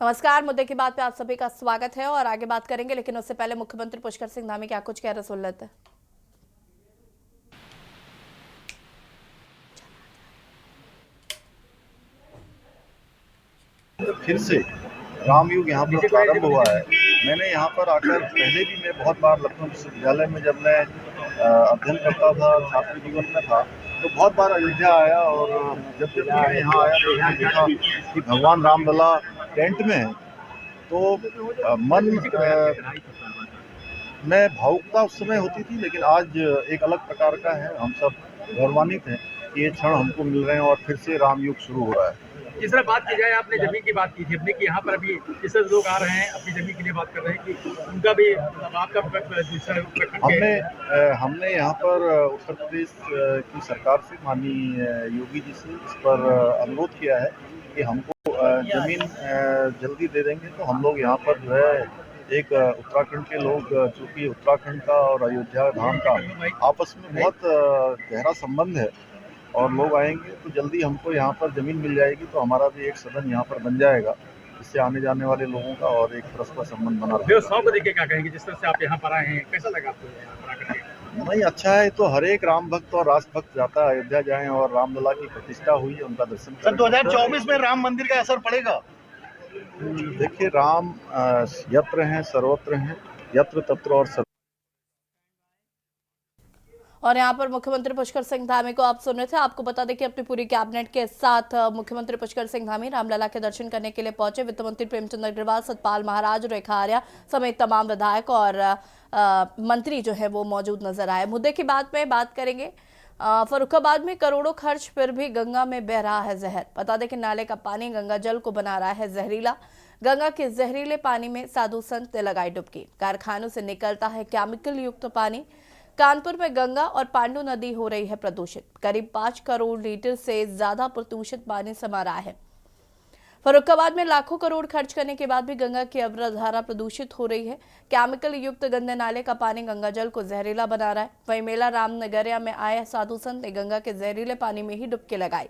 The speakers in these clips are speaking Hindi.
नमस्कार। मुद्दे की बात पे आप सभी का स्वागत है और आगे बात करेंगे, लेकिन उससे पहले मुख्यमंत्री पुष्कर सिंह धामी क्या कुछ कह रहे सुन लेते हैं। फिर से रामयुग यहाँ पर प्रारंभ हुआ है। मैंने यहाँ पर आकर पहले भी मैं बहुत बार लखनऊ विश्वविद्यालय में जब मैं अध्ययन करता था, छात्र जीवन में था, तो बहुत बार अयोध्या आया और जब जब मैं यहाँ आया तो मैंने देखा कि भगवान रामलला टेंट में है। तो मन में भावुकता उस समय होती थी, लेकिन आज एक अलग प्रकार का है। हम सब गौरवान्वित हैं कि ये क्षण हमको मिल रहे हैं और फिर से रामयुग शुरू हो रहा है। जिस तरह बात की जाए, आपने जमीन की बात की थी अपने कि यहाँ पर अभी जिस तरह लोग आ रहे हैं अपनी जमीन के लिए बात कर रहे हैं कि उनका भी आपका हमने यहाँ पर उत्तर प्रदेश की सरकार से, माननीय योगी जी से इस पर अनुरोध किया है कि हमको जमीन जल्दी दे देंगे तो हम लोग यहाँ पर जो है एक उत्तराखंड के लोग, चूँकि उत्तराखंड का और अयोध्या धाम का आपस में बहुत गहरा संबंध है और लोग आएंगे तो जल्दी हमको यहाँ पर ज़मीन मिल जाएगी, तो हमारा भी एक सदन यहाँ पर बन जाएगा, जिससे आने जाने वाले लोगों का और एक परस्पर संबंध बना रहेगा। व्यवस्थाओं को देखिए क्या कहेंगे, जिस तरह से आप यहाँ पर आए हैं, कैसा लगा आपको यहाँ पर आकर के? नहीं, अच्छा है। तो हर एक राम भक्त और राष्ट्र भक्त जाता है अयोध्या जाएं और रामलला की प्रतिष्ठा हुई है, उनका दर्शन करें। सर 2024 में राम मंदिर का असर पड़ेगा? देखिए, राम यत्र हैं सर्वत्र हैं, यत्र तत्र और सर्व। और यहाँ पर मुख्यमंत्री पुष्कर सिंह धामी को आप सुन रहे थे। आपको बता दें कि अपनी पूरी कैबिनेट के साथ मुख्यमंत्री पुष्कर सिंह धामी रामलला के दर्शन करने के लिए पहुंचे। वित्त मंत्री प्रेमचंद अग्रवाल, सतपाल महाराज, रेखा आर्या समेत तमाम विधायक और मंत्री जो है वो मौजूद नजर आए। मुद्दे की बात में बात करेंगे। फर्रुखाबाद में करोड़ों खर्च फिर भी गंगा में बह रहा है जहर। बता दें कि नाले का पानी गंगा जल को बना रहा है जहरीला। गंगा के जहरीले पानी में साधु संत ने लगाई डुबकी। कारखानों से निकलता है केमिकल युक्त पानी। कानपुर में गंगा और पांडु नदी हो रही है प्रदूषित। करीब 5 करोड़ लीटर से ज्यादा प्रदूषित पानी समा रहा है। फर्रुखाबाद में लाखों करोड़ खर्च करने के बाद भी गंगा की अवरधारा प्रदूषित हो रही है। केमिकल युक्त गंदे नाले का पानी गंगा जल को जहरीला बना रहा है। वहीं मेला रामनगरिया में आए साधु संत ने गंगा के जहरीले पानी में ही डुबकी लगाई।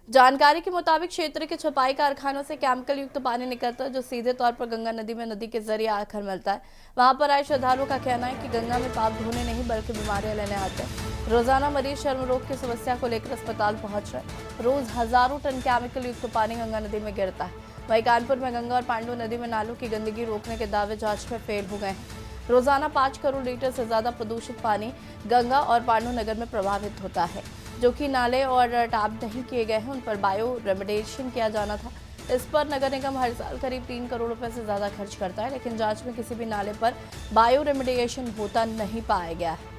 जानकारी के मुताबिक क्षेत्र के छपाई कारखानों से केमिकल युक्त पानी निकलता है, जो सीधे तौर पर गंगा नदी में नदी के जरिए आकर मिलता है। वहां पर आए श्रद्धालुओं का कहना है कि गंगा में पाप धोने नहीं बल्कि बीमारियां लेने आते हैं। रोजाना मरीज चर्म रोग की समस्या को लेकर अस्पताल पहुंच रहे। रोज हजारों टन केमिकल युक्त पानी गंगा नदी में गिरता है। वहीं कानपुर में गंगा और पांडु नदी में नालों की गंदगी रोकने के दावे जांच में फेल हो गए हैं। रोजाना 5 करोड़ लीटर से ज्यादा प्रदूषित पानी गंगा और पांडु नगर में प्रभावित होता है। जो कि नाले और टैप नहीं किए गए हैं, उन पर बायो रेमेडिएशन किया जाना था। इस पर नगर निगम हर साल करीब 3 करोड़ रुपए से ज्यादा खर्च करता है, लेकिन जांच में किसी भी नाले पर बायो रेमेडिएशन होता नहीं पाया गया है।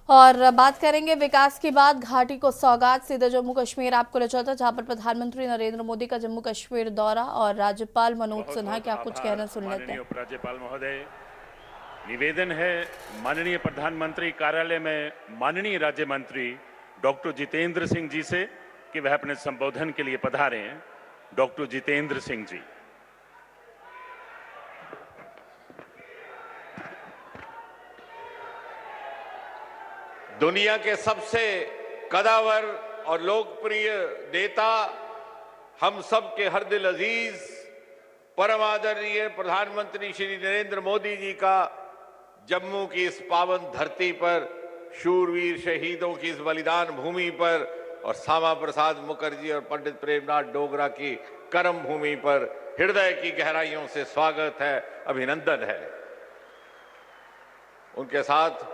और बात करेंगे विकास की बात। घाटी को सौगात, सीधे जम्मू कश्मीर आपको ले चलता, जहां पर प्रधानमंत्री नरेंद्र मोदी का जम्मू कश्मीर दौरा और राज्यपाल मनोज सिन्हा क्या कुछ कहना सुन लेते हैं। उपराज्यपाल महोदय, निवेदन है माननीय प्रधानमंत्री कार्यालय में माननीय राज्य मंत्री डॉक्टर जितेंद्र सिंह जी से कि वह अपने संबोधन के लिए पधारे हैं। डॉक्टर जितेंद्र सिंह जी। दुनिया के सबसे कदावर और लोकप्रिय नेता, हम सब के हर दिल अजीज परम आदरणीय प्रधानमंत्री श्री नरेंद्र मोदी जी का जम्मू की इस पावन धरती पर, शूरवीर शहीदों की इस बलिदान भूमि पर और श्यामा प्रसाद मुखर्जी और पंडित प्रेमनाथ डोगरा की कर्म भूमि पर हृदय की गहराइयों से स्वागत है, अभिनंदन है। उनके साथ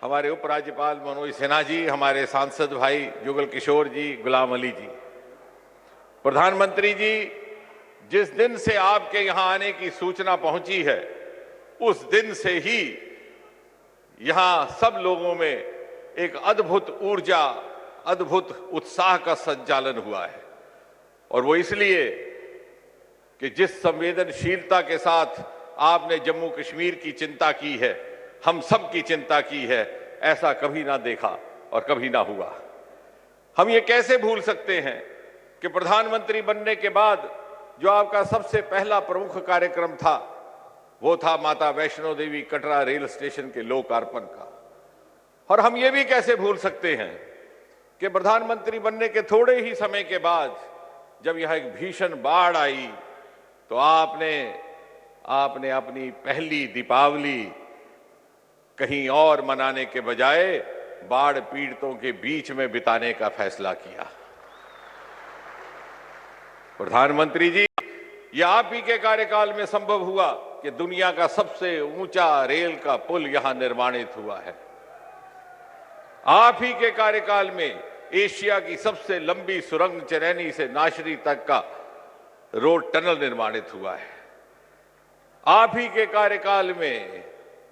हमारे उपराज्यपाल मनोज सिन्हा जी, हमारे सांसद भाई जुगल किशोर जी, गुलाम अली जी। प्रधानमंत्री जी जिस दिन से आपके यहां आने की सूचना पहुंची है, उस दिन से ही यहां सब लोगों में एक अद्भुत ऊर्जा, अद्भुत उत्साह का संचालन हुआ है। और वो इसलिए कि जिस संवेदनशीलता के साथ आपने जम्मू कश्मीर की चिंता की है, हम सब की चिंता की है, ऐसा कभी ना देखा और कभी ना हुआ। हम ये कैसे भूल सकते हैं कि प्रधानमंत्री बनने के बाद जो आपका सबसे पहला प्रमुख कार्यक्रम था, वो था माता वैष्णो देवी कटरा रेल स्टेशन के लोकार्पण का। और हम ये भी कैसे भूल सकते हैं कि प्रधानमंत्री बनने के थोड़े ही समय के बाद जब यहां एक भीषण बाढ़ आई, तो आपने अपनी पहली दीपावली कहीं और मनाने के बजाय बाढ़ पीड़ितों के बीच में बिताने का फैसला किया। प्रधानमंत्री जी, यह आप ही के कार्यकाल में संभव हुआ कि दुनिया का सबसे ऊंचा रेल का पुल यहां निर्माणित हुआ है। आप ही के कार्यकाल में एशिया की सबसे लंबी सुरंग चरैनी से नाशरी तक का रोड टनल निर्माणित हुआ है। आप ही के कार्यकाल में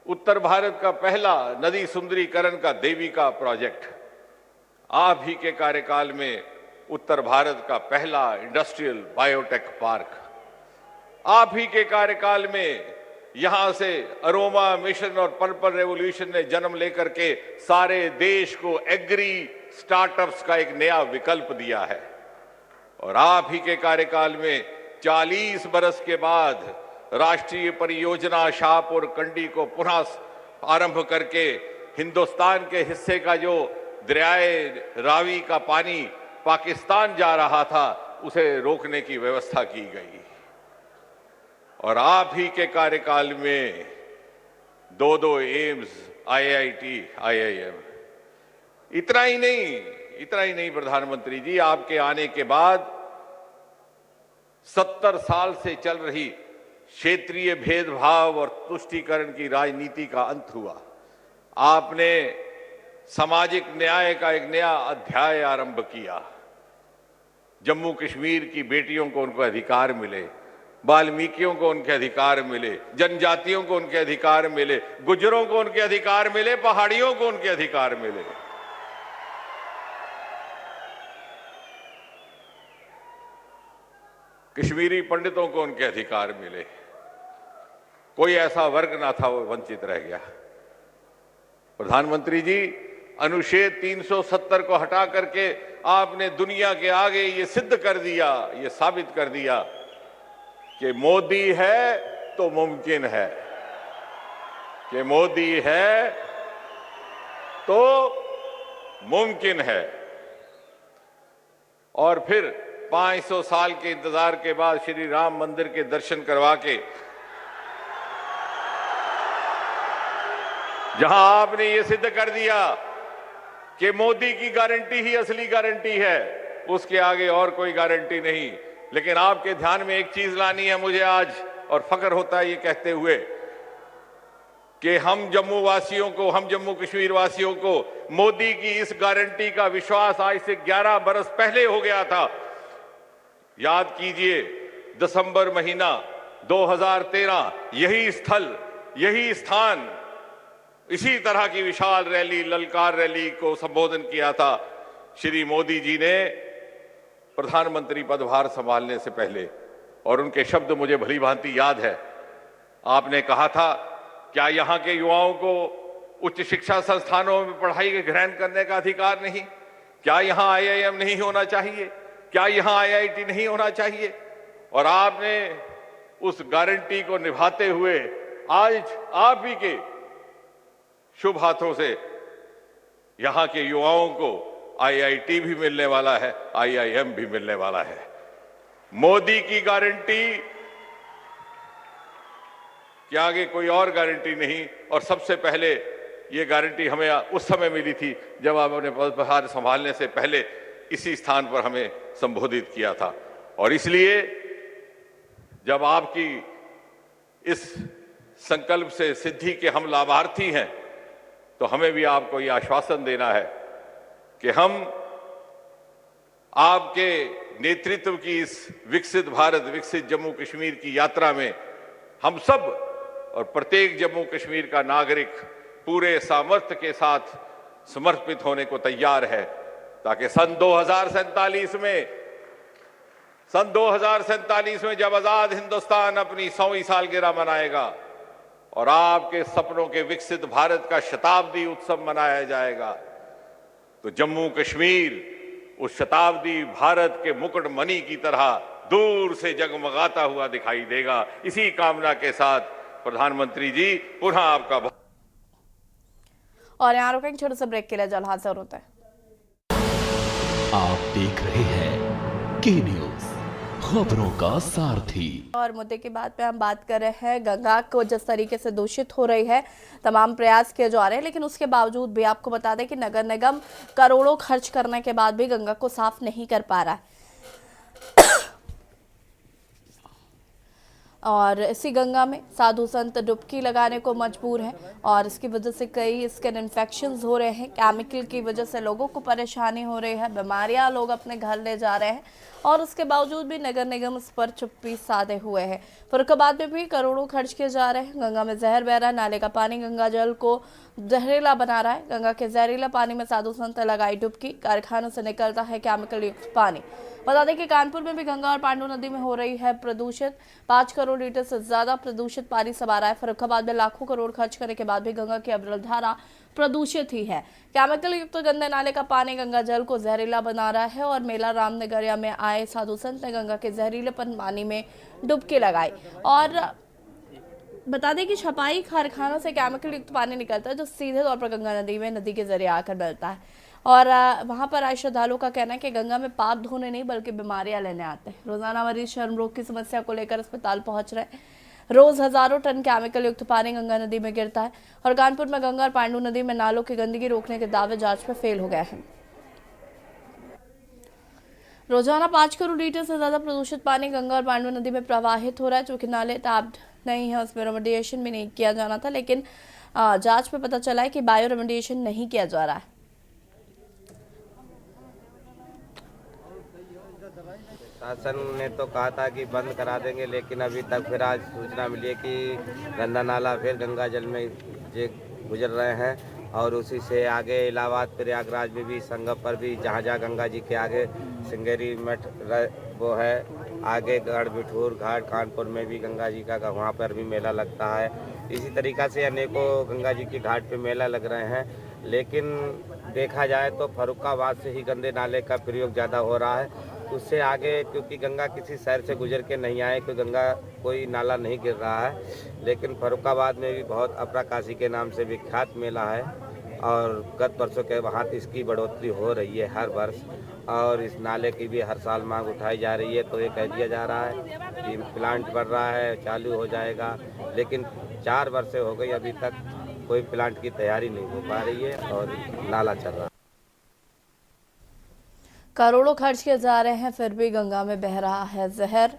उत्तर भारत का पहला नदी सुंदरीकरण का देविका प्रोजेक्ट, आप ही के कार्यकाल में उत्तर भारत का पहला इंडस्ट्रियल बायोटेक पार्क, आप ही के कार्यकाल में यहां से अरोमा मिशन और पर्पल रेवोल्यूशन ने जन्म लेकर के सारे देश को एग्री स्टार्टअप्स का एक नया विकल्प दिया है। और आप ही के कार्यकाल में 40 बरस के बाद राष्ट्रीय परियोजना शाहपुर कंडी को पुनः आरंभ करके हिंदुस्तान के हिस्से का जो दरियाए रावी का पानी पाकिस्तान जा रहा था, उसे रोकने की व्यवस्था की गई। और आप ही के कार्यकाल में 2 एम्स, IIT, IIM। इतना ही नहीं प्रधानमंत्री जी, आपके आने के बाद 70 साल से चल रही क्षेत्रीय भेदभाव और तुष्टीकरण की राजनीति का अंत हुआ। आपने सामाजिक न्याय का एक नया अध्याय आरंभ किया। जम्मू कश्मीर की बेटियों को उनको अधिकार मिले, वाल्मीकियों को उनके अधिकार मिले, जनजातियों को उनके अधिकार मिले, गुज्जरों को उनके अधिकार मिले, पहाड़ियों को उनके अधिकार मिले। कश्मीरी पंडितों को उनके अधिकार मिले। कोई ऐसा वर्ग ना था वो वंचित रह गया। प्रधानमंत्री जी, अनुच्छेद 370 को हटा करके आपने दुनिया के आगे ये सिद्ध कर दिया, ये साबित कर दिया कि मोदी है तो मुमकिन है, कि मोदी है तो मुमकिन है। और फिर 500 साल के इंतजार के बाद श्री राम मंदिर के दर्शन करवा के जहां आपने ये सिद्ध कर दिया कि मोदी की गारंटी ही असली गारंटी है, उसके आगे और कोई गारंटी नहीं। लेकिन आपके ध्यान में एक चीज लानी है मुझे आज, और फख्र होता है ये कहते हुए कि हम जम्मू वासियों को, हम जम्मू कश्मीर वासियों को मोदी की इस गारंटी का विश्वास आज से 11 बरस पहले हो गया था। याद कीजिए, दिसंबर महीना 2013, यही स्थल, यही स्थान, इसी तरह की विशाल रैली, ललकार रैली को संबोधन किया था श्री मोदी जी ने प्रधानमंत्री पदभार संभालने से पहले। और उनके शब्द मुझे भली भांति याद है। आपने कहा था, क्या यहां के युवाओं को उच्च शिक्षा संस्थानों में पढ़ाई ग्रहण करने का अधिकार नहीं? क्या यहां IIM नहीं होना चाहिए? क्या यहां IIT नहीं होना चाहिए? और आपने उस गारंटी को निभाते हुए आज आप ही के शुभ हाथों से यहां के युवाओं को IIT भी मिलने वाला है, IIM भी मिलने वाला है। मोदी की गारंटी के आगे कोई और गारंटी नहीं। और सबसे पहले ये गारंटी हमें उस समय मिली थी जब आपने पदभार संभालने से पहले इसी स्थान पर हमें संबोधित किया था। और इसलिए जब आपकी इस संकल्प से सिद्धि के हम लाभार्थी हैं, तो हमें भी आपको ये आश्वासन देना है कि हम आपके नेतृत्व की इस विकसित भारत, विकसित जम्मू कश्मीर की यात्रा में हम सब और प्रत्येक जम्मू कश्मीर का नागरिक पूरे सामर्थ्य के साथ समर्पित होने को तैयार है, ताकि सन 2047 में जब आजाद हिंदुस्तान अपनी 100वीं सालगिरह मनाएगा और आपके सपनों के विकसित भारत का शताब्दी उत्सव मनाया जाएगा, तो जम्मू कश्मीर उस शताब्दी भारत के मुकुटमणि की तरह दूर से जगमगाता हुआ दिखाई देगा। इसी कामना के साथ प्रधानमंत्री जी पुनः आपका और यहाँ रुकेंगे छोटे से ब्रेक के लिए, जल्द हाजिर होता है। आप देख रहे हैं के न्यूज, खबरों का सारथी। और मुद्दे की बात पे हम बात कर रहे हैं, गंगा को जिस तरीके से दूषित हो रही है, तमाम प्रयास किए जा रहे हैं, लेकिन उसके बावजूद भी आपको बता दें कि नगर निगम करोड़ों खर्च करने के बाद भी गंगा को साफ नहीं कर पा रहा है। और इसी गंगा में साधु संत डुबकी लगाने को मजबूर हैं और इसकी वजह से कई स्किन इन्फेक्शंस हो रहे हैं। केमिकल की वजह से लोगों को परेशानी हो रही है, बीमारियां लोग अपने घर ले जा रहे हैं और उसके बावजूद भी नगर निगम इस पर चुप्पी साधे हुए हैं। फर्रुखाबाद में भी करोड़ों खर्च किए जा रहे हैं। गंगा में जहर बह रहा है, नाले का पानी गंगा जल को जहरीला बना रहा है। गंगा के जहरीला पानी में साधु संत लगाई डुबकी, कारखानों से निकलता है केमिकल युक्त पानी। बता दें कि कानपुर में भी गंगा और पांडु नदी में हो रही है प्रदूषित। 5 करोड़ लीटर से ज्यादा प्रदूषित पानी सब आ रहा है। फर्रुखाबाद में लाखों करोड़ खर्च करने के बाद भी गंगा की अविरल धारा प्रदूषित ही है। केमिकल युक्त गंदे नाले का पानी गंगा जल को जहरीला बना रहा है और मेला रामनगरिया में आए साधु संत ने गंगा के जहरीलेपन पानी में डुबकी लगाई। और बता दें कि छपाई कारखानों से केमिकल युक्त पानी निकलता है जो सीधे तौर पर गंगा नदी में नदी के जरिए आकर मिलता है। और वहां पर आए श्रद्धालुओं का कहना है कि गंगा में पाप धोने नहीं बल्कि बीमारियां लेने आते हैं। रोजाना मरीज चर्म रोग की समस्या को लेकर अस्पताल पहुंच रहे हैं। रोज हजारों टन केमिकल युक्त पानी गंगा नदी में गिरता है और कानपुर में गंगा और पांडु नदी में नालों की गंदगी रोकने के दावे जांच में फेल हो गए हैं। रोजाना 5 करोड़ लीटर से ज्यादा प्रदूषित पानी गंगा और पांडु नदी में प्रवाहित हो रहा है। चूंकि नाले टैप्ड नहीं है, उसमें रेमेडिएशन भी नहीं किया जाना था, लेकिन जांच में पता चला है कि बायो रेमेडिएशन नहीं किया जा रहा है। शासन ने तो कहा था कि बंद करा देंगे, लेकिन अभी तक फिर आज सूचना मिली है कि गंदा नाला फिर गंगा जल में गुजर रहे हैं और उसी से आगे इलाहाबाद प्रयागराज में भी संगम पर भी जहाँ गंगा जी के आगे सिंगेरी मठ वो है, आगे गढ़ बिठूर घाट कानपुर में भी गंगा जी का वहाँ पर भी मेला लगता है। इसी तरीक़ा से अनेकों गंगा जी के घाट पे मेला लग रहे हैं, लेकिन देखा जाए तो फर्रुखाबाद से ही गंदे नाले का प्रयोग ज़्यादा हो रहा है। उससे आगे क्योंकि गंगा किसी शहर से गुजर के नहीं आए, कोई गंगा कोई नाला नहीं गिर रहा है, लेकिन फर्रुखाबाद में भी बहुत अपरा काशी के नाम से विख्यात मेला है और गत वर्षों के वहाँ इसकी बढ़ोतरी हो रही है हर वर्ष और इस नाले की भी हर साल मांग उठाई जा रही है। तो ये कह दिया जा रहा है कि प्लांट बढ़ रहा है, चालू हो जाएगा, लेकिन 4 वर्ष हो गई अभी तक कोई प्लांट की तैयारी नहीं हो पा रही है और नाला चल रहा है। करोड़ों खर्च किए जा रहे हैं, फिर भी गंगा में बह रहा है जहर।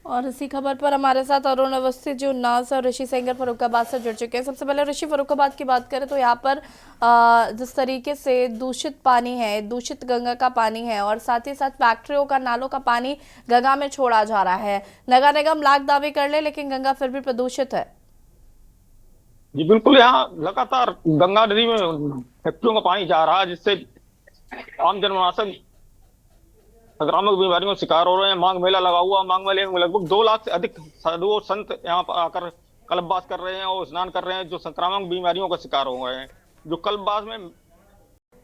और इसी खबर पर हमारे साथ अरुण अवस्थी जी उन्नाव से और ऋषि सेंगर फर्रुखाबाद से जुड़ चुके हैं। सबसे पहले ऋषि, फर्रुखाबाद की बात करें तो यहाँ पर जिस तरीके से दूषित पानी है, दूषित गंगा का पानी है और साथ ही साथ फैक्ट्रियों का, नालों का पानी गंगा में छोड़ा जा रहा है। नगर निगम लाख दावे कर ले, लेकिन गंगा फिर भी प्रदूषित है। जी बिल्कुल, यहाँ लगातार गंगा नदी में फैक्ट्रियों का पानी जा रहा है, जिससे आम जनमानस संक्रामक बीमारियों का शिकार हो रहे हैं। माघ मेला लगा हुआ, माघ मेले में लगभग 2 लाख से अधिक साधु और संत यहाँ पर आकर कल्पवास कर रहे हैं और स्नान कर रहे हैं, जो संक्रामक बीमारियों का शिकार हो गए हैं। जो कल्पवास में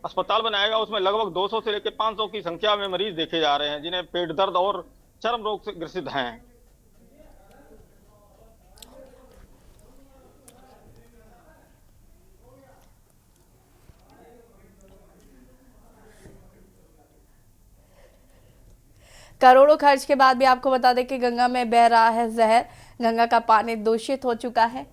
अस्पताल बनाएगा उसमें लगभग 200 से लेकर 500 की संख्या में मरीज देखे जा रहे हैं, जिन्हें पेट दर्द और चर्म रोग से ग्रसित हैं। करोड़ों खर्च के बाद भी आपको बता दें कि गंगा में बह रहा है जहर, गंगा का पानी दूषित हो चुका है।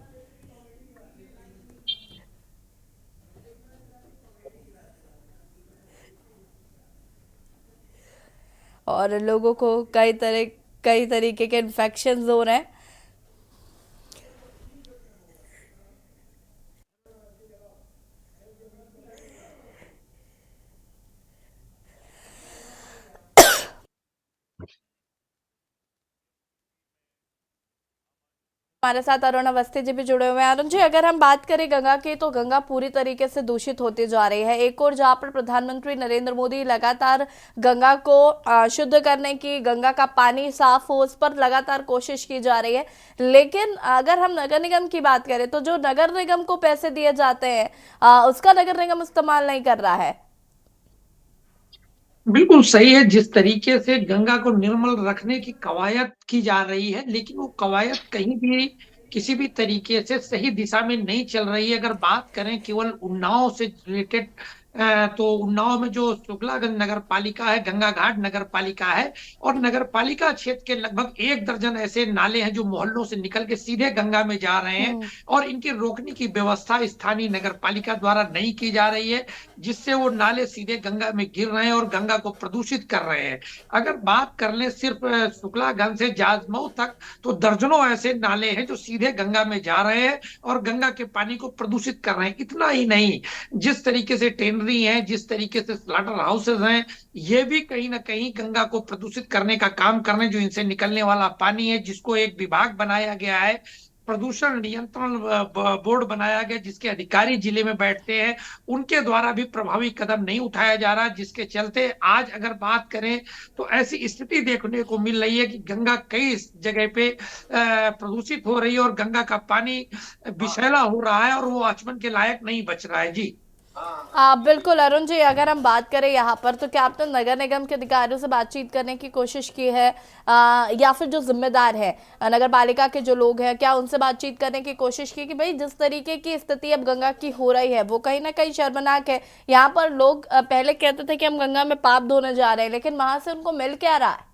और लोगों को कई तरीके के इन्फेक्शन हो रहे हैं। हमारे साथ अरुण अवस्थी जी भी जुड़े हुए हैं। अरुण जी, अगर हम बात करें गंगा की, तो गंगा पूरी तरीके से दूषित होती जा रही है। एक और जहां पर प्रधानमंत्री नरेंद्र मोदी लगातार गंगा को शुद्ध करने की, गंगा का पानी साफ हो, उस पर लगातार कोशिश की जा रही है, लेकिन अगर हम नगर निगम की बात करें तो जो नगर निगम को पैसे दिए जाते हैं उसका नगर निगम इस्तेमाल नहीं कर रहा है। बिल्कुल सही है। जिस तरीके से गंगा को निर्मल रखने की कवायद की जा रही है, लेकिन वो कवायद कहीं भी किसी भी तरीके से सही दिशा में नहीं चल रही है। अगर बात करें केवल उन्नाव से रिलेटेड, तो उन्नाव में जो शुक्लागंज नगर पालिका है, गंगा घाट नगर पालिका है, और नगर पालिका क्षेत्र के लगभग 1 दर्जन ऐसे नाले हैं जो मोहल्लों से निकल के सीधे गंगा में जा रहे हैं, और इनके रोकने की व्यवस्था स्थानीय नगर पालिका द्वारा नहीं की जा रही है, जिससे वो नाले सीधे गंगा में गिर रहे हैं और गंगा को प्रदूषित कर रहे हैं। अगर बात कर ले सिर्फ शुक्लागंज से जाजमऊ तक, तो दर्जनों ऐसे नाले हैं जो सीधे गंगा में जा रहे हैं और गंगा के पानी को प्रदूषित कर रहे हैं। इतना ही नहीं, जिस तरीके से टेनरी है, जिस तरीके से स्लॉटर हाउसेज हैं, ये भी कहीं ना कहीं गंगा को प्रदूषित करने का काम कर रहे हैं। जो इनसे निकलने वाला पानी है, जिसको एक विभाग बनाया गया है, प्रदूषण नियंत्रण बोर्ड बनाया गया, जिसके अधिकारी जिले में बैठते हैं, उनके द्वारा भी प्रभावी कदम नहीं उठाया जा रहा, जिसके चलते आज अगर बात करें तो ऐसी स्थिति देखने को मिल रही है कि गंगा कई जगह पे प्रदूषित हो रही है और गंगा का पानी विषैला हो रहा है और वो आचमन के लायक नहीं बच रहा है। जी बिल्कुल अरुण जी, अगर हम बात करें यहाँ पर, तो क्या आपने नगर निगम के अधिकारियों से बातचीत करने की कोशिश की है, या फिर जो जिम्मेदार है नगर पालिका के जो लोग हैं, क्या उनसे बातचीत करने की कोशिश की कि भाई जिस तरीके की स्थिति अब गंगा की हो रही है वो कहीं ना कहीं शर्मनाक है। यहाँ पर लोग पहले कहते थे कि हम गंगा में पाप धोने जा रहे हैं, लेकिन वहां से उनको मिल क्या रहा है?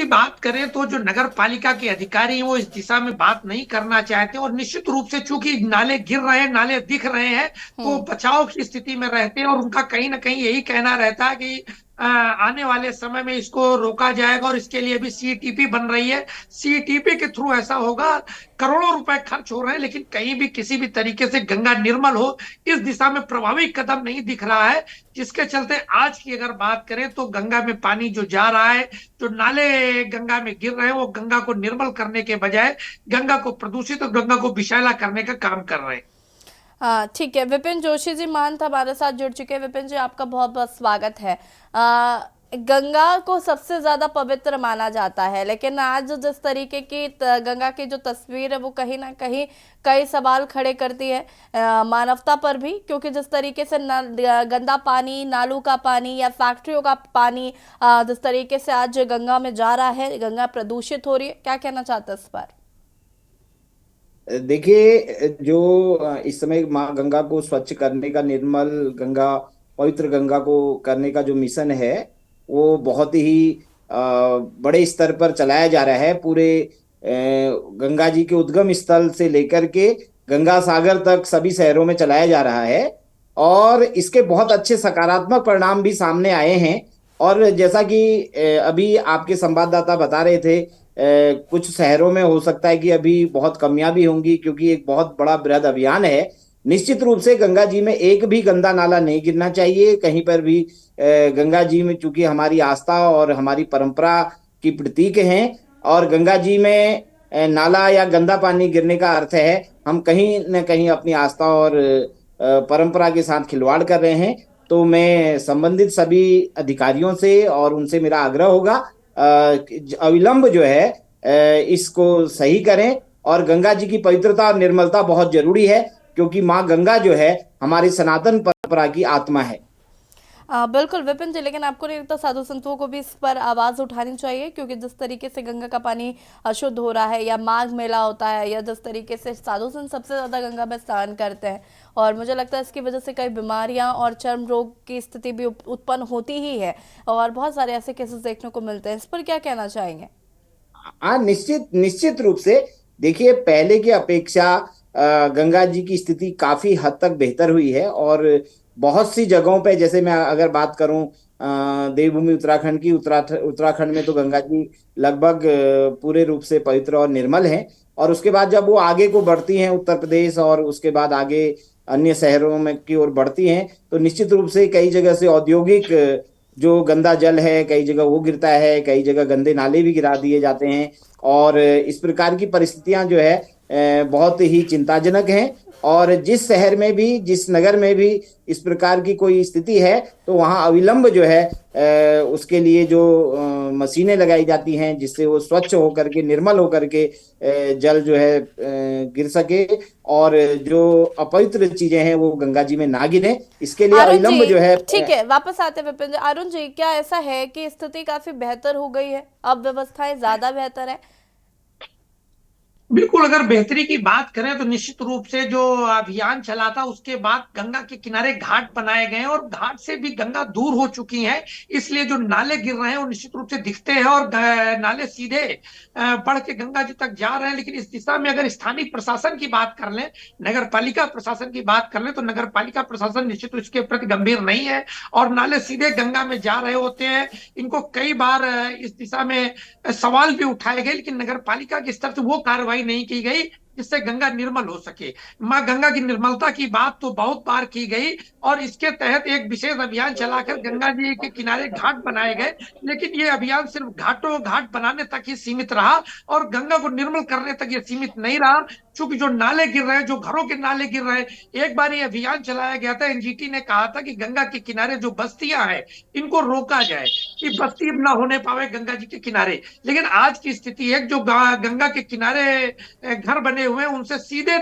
बात करें तो जो नगर पालिका के अधिकारी हैं वो इस दिशा में बात नहीं करना चाहते, और निश्चित रूप से चूंकि नाले गिर रहे हैं, नाले दिख रहे हैं, तो बचाव की स्थिति में रहते हैं, और उनका कहीं ना कहीं यही कहना रहता है कि आने वाले समय में इसको रोका जाएगा, और इसके लिए भी सीटीपी बन रही है। सीटीपी के थ्रू ऐसा होगा, करोड़ों रुपए खर्च हो रहे हैं, लेकिन कहीं भी किसी भी तरीके से गंगा निर्मल हो, इस दिशा में प्रभावी कदम नहीं दिख रहा है, जिसके चलते आज की अगर बात करें तो गंगा में पानी जो जा रहा है, जो नाले गंगा में गिर रहे हैं, वो गंगा को निर्मल करने के बजाय गंगा को प्रदूषित और गंगा को विषैला करने का काम कर रहे हैं। हाँ ठीक है, विपिन जोशी जी महंत हमारे साथ जुड़ चुके हैं। विपिन जी, आपका बहुत बहुत स्वागत है। गंगा को सबसे ज्यादा पवित्र माना जाता है, लेकिन आज जिस तरीके की गंगा की जो तस्वीर है वो कहीं ना कहीं कई सवाल खड़े करती है मानवता पर भी, क्योंकि जिस तरीके से गंदा पानी, नालों का पानी या फैक्ट्रियों का पानी जिस तरीके से आज गंगा में जा रहा है, गंगा प्रदूषित हो रही है, क्या कहना चाहते हैं इस पर? देखिए, जो इस समय माँ गंगा को स्वच्छ करने का, निर्मल गंगा, पवित्र गंगा को करने का जो मिशन है, वो बहुत ही बड़े स्तर पर चलाया जा रहा है। पूरे गंगा जी के उद्गम स्थल से लेकर के गंगा सागर तक सभी शहरों में चलाया जा रहा है, और इसके बहुत अच्छे सकारात्मक परिणाम भी सामने आए हैं। और जैसा कि अभी आपके संवाददाता बता रहे थे, कुछ शहरों में हो सकता है कि अभी बहुत कमियां भी होंगी, क्योंकि एक बहुत बड़ा बृहद अभियान है। निश्चित रूप से गंगा जी में एक भी गंदा नाला नहीं गिरना चाहिए कहीं पर भी। गंगा जी में चूंकि हमारी आस्था और हमारी परंपरा की प्रतीक हैं, और गंगा जी में नाला या गंदा पानी गिरने का अर्थ है हम कहीं न कहीं अपनी आस्था और परंपरा के साथ खिलवाड़ कर रहे हैं। तो मैं संबंधित सभी अधिकारियों से, और उनसे मेरा आग्रह होगा अविलंब जो है इसको सही करें। और गंगा जी की पवित्रता और निर्मलता बहुत जरूरी है, क्योंकि माँ गंगा जो है हमारी सनातन परंपरा की आत्मा है। बिल्कुल विपिन जी, लेकिन आपको नहीं लगता साधु संतों को भी इस पर आवाज उठानी चाहिए? क्योंकि जिस तरीके से गंगा का पानी अशुद्ध हो रहा है, या माघ मेला होता है, या जिस तरीके से साधु संत सबसे ज्यादा गंगा में स्नान करते हैं, और मुझे लगता है इसकी वजह से कई बीमारियां और चर्म रोग की स्थिति भी उत्पन्न होती ही है, और बहुत सारे ऐसे केसेस देखने को मिलते हैं। इस पर क्या कहना चाहेंगे? हाँ, निश्चित निश्चित रूप से। देखिए, पहले की अपेक्षा गंगा जी की स्थिति काफी हद तक बेहतर हुई है, और बहुत सी जगहों पे, जैसे मैं अगर बात करूं देवभूमि उत्तराखंड की, उत्तराखंड में तो गंगा जी लगभग पूरे रूप से पवित्र और निर्मल हैं। और उसके बाद जब वो आगे को बढ़ती हैं, उत्तर प्रदेश, और उसके बाद आगे अन्य शहरों में की ओर बढ़ती हैं, तो निश्चित रूप से कई जगह से औद्योगिक जो गंदा जल है, कई जगह वो गिरता है, कई जगह गंदे नाले भी गिरा दिए जाते हैं। और इस प्रकार की परिस्थितियां जो है बहुत ही चिंताजनक हैं। और जिस शहर में भी, जिस नगर में भी इस प्रकार की कोई स्थिति है, तो वहां अविलंब जो है उसके लिए जो मशीनें लगाई जाती हैं, जिससे वो स्वच्छ होकर के, निर्मल होकर के जल जो है गिर सके, और जो अपवित्र चीजें हैं वो गंगा जी में ना गिरे, इसके लिए अरुण अविलंब जी, जो है। ठीक है, वापस आते हैं विपिन जी। अरुण जी, क्या ऐसा है कि स्थिति काफी बेहतर हो गई है, अब व्यवस्थाएं ज्यादा बेहतर है? बिल्कुल, अगर बेहतरी की बात करें तो निश्चित रूप से जो अभियान चला था उसके बाद गंगा के किनारे घाट बनाए गए हैं, और घाट से भी गंगा दूर हो चुकी है। इसलिए जो नाले गिर रहे हैं वो निश्चित रूप से दिखते हैं, और नाले सीधे बढ़ के गंगा जी तक जा रहे हैं। लेकिन इस दिशा में अगर स्थानीय प्रशासन की बात कर लें, नगर पालिका प्रशासन की बात कर लें, तो नगर पालिका प्रशासन निश्चित रूप इसके प्रति गंभीर नहीं है, और नाले सीधे गंगा में जा रहे होते हैं। इनको कई बार इस दिशा में सवाल भी उठाए गए, लेकिन नगर पालिका के स्तर से वो कार्रवाई नहीं की गई जिससे गंगा निर्मल हो सके। मां गंगा की निर्मलता की बात तो बहुत बार की गई, और इसके तहत एक विशेष अभियान चलाकर गंगा जी के किनारे घाट बनाए गए। लेकिन ये अभियान सिर्फ घाट बनाने तक ही सीमित रहा, और गंगा को निर्मल करने तक ये सीमित नहीं रहा। चूंकि जो नाले गिर रहे हैं, जो घरों के नाले गिर रहे हैं, एक बार ये अभियान चलाया गया था, एनजीटी ने कहा था कि गंगा के किनारे जो बस्तियां हैं इनको रोका जाए, कि बस्ती ना होने पावे गंगा जी के किनारे। लेकिन आज की स्थिति है, जो गंगा के किनारे घर बने हुए हैं उनसे सीधे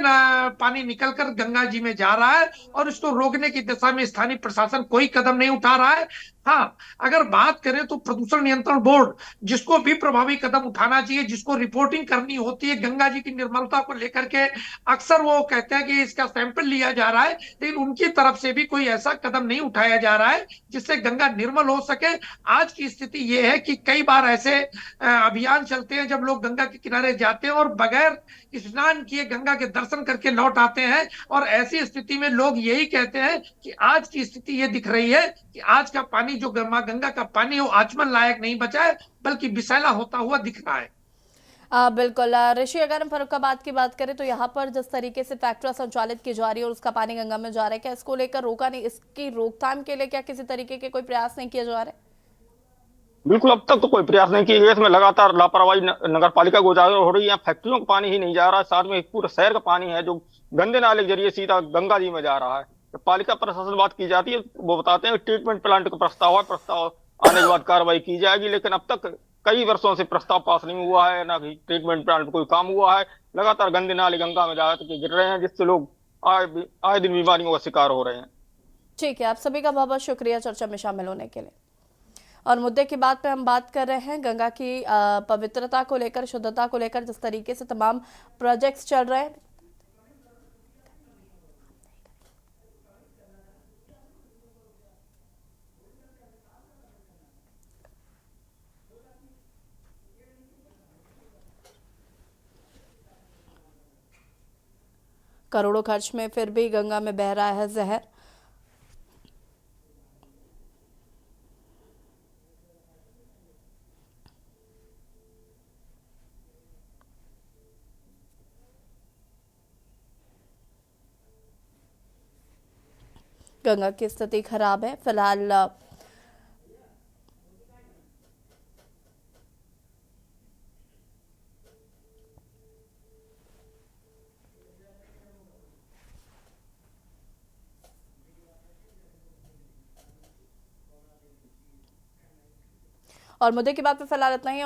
पानी निकलकर गंगा जी में जा रहा है, और इसको रोकने की दिशा में स्थानीय प्रशासन कोई कदम नहीं उठा रहा है। हाँ, अगर बात करें तो प्रदूषण नियंत्रण बोर्ड, जिसको भी प्रभावी कदम उठाना चाहिए, जिसको रिपोर्टिंग करनी होती है गंगा जी की निर्मलता को लेकर के, अक्सर वो कहते हैं कि इसका सैंपल लिया जा रहा है, लेकिन उनकी तरफ से भी कोई ऐसा कदम नहीं उठाया जा रहा है जिससे गंगा निर्मल हो सके। आज की स्थिति ये है कि कई बार ऐसे अभियान चलते हैं जब लोग गंगा के किनारे जाते हैं और बगैर स्नान किए गंगा के दर्शन करके लौट आते हैं, और ऐसी स्थिति में लोग यही कहते हैं कि आज की स्थिति ये दिख रही है कि आज का पानी, जो मां गंगा का पानी, वो आचमन लायक नहीं बचा है, बल्कि विषैला होता हुआ दिख रहा है। बिल्कुल ऋषि, अगर हम फर्रुखाबाद की बात करें तो यहाँ पर जिस तरीके से फैक्ट्री संचालित की जा रही है और उसका पानी गंगा में जा रहा है, क्या इसको लेकर रोका नहीं, इसकी रोकथाम के लिए क्या किसी तरीके के कोई प्रयास नहीं किए जा रहे? बिल्कुल, अब तक तो कोई प्रयास नहीं किया गया। इसमें लगातार लापरवाही नगर पालिका को उजागर हो रही है। फैक्ट्रियों का पानी ही नहीं जा रहा है, साथ में एक पूरा शहर का पानी है जो गंदे नाले के जरिए सीधा गंगा जी में जा रहा है। तो पालिका प्रशासन बात की जाती है, वो बताते हैं ट्रीटमेंट प्लांट का प्रस्ताव है, प्रस्ताव आने के बाद कार्रवाई की जाएगी, लेकिन अब तक कई वर्षों से प्रस्ताव पास नहीं हुआ है, ना कि ट्रीटमेंट प्लांट कोई काम हुआ है। लगातार गंदे नाले गंगा में जा गिर रहे हैं, जिससे लोग आए दिन बीमारियों का शिकार हो रहे हैं। ठीक है, आप सभी का बहुत बहुत शुक्रिया चर्चा में शामिल होने के लिए। और मुद्दे की बात पे हम बात कर रहे हैं गंगा की पवित्रता को लेकर, शुद्धता को लेकर, जिस तरीके से तमाम प्रोजेक्ट्स चल रहे हैं। करोड़ों खर्च में फिर भी गंगा में बह रहा है जहर। गंगा की स्थिति खराब है फिलहाल। और मुद्दे की बात पे फिलहाल इतना ही।